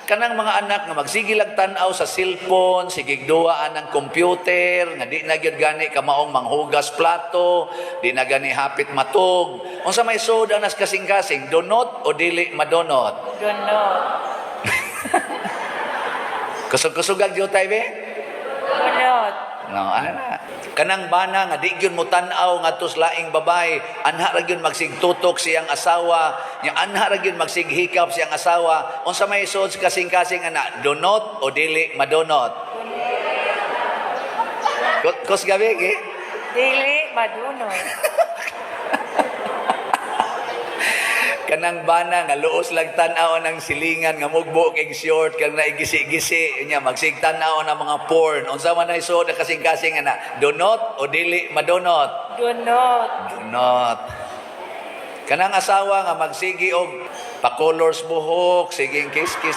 kanang mga anak nga magsigilag tan-aw sa cellphone, sigigduaan ng computer, nga di na gyud gani kamaong manghugas plato, di na gani hapit matug. Unsa may sud anas kasing-kasing, donot o dili madonot? Donot. Kusog-kusugag gyud tay be? Donot. No, ana. Kanang bana nga di gyud mo tan-aw ngadto sa laing babay, anha ra gyud magsigtutok siyang asawa, nya anha ra gyud magsighikap siyang asawa. Unsa may sud kasing-kasing ana, donot o dili madonot? Kus gabi gi? Dili madunot. Kanang bana nga luos lang tan-aw ng silingan nga mugbo kay short kang naigisi-gisi nya magsigtan-aw ng mga porn. Unsa man ay sud kasing-kasing ana, donot o dili madonot? Donot. Donot. Kanang asawa nga magsigi og pa-colors buhok, siging kiss-kiss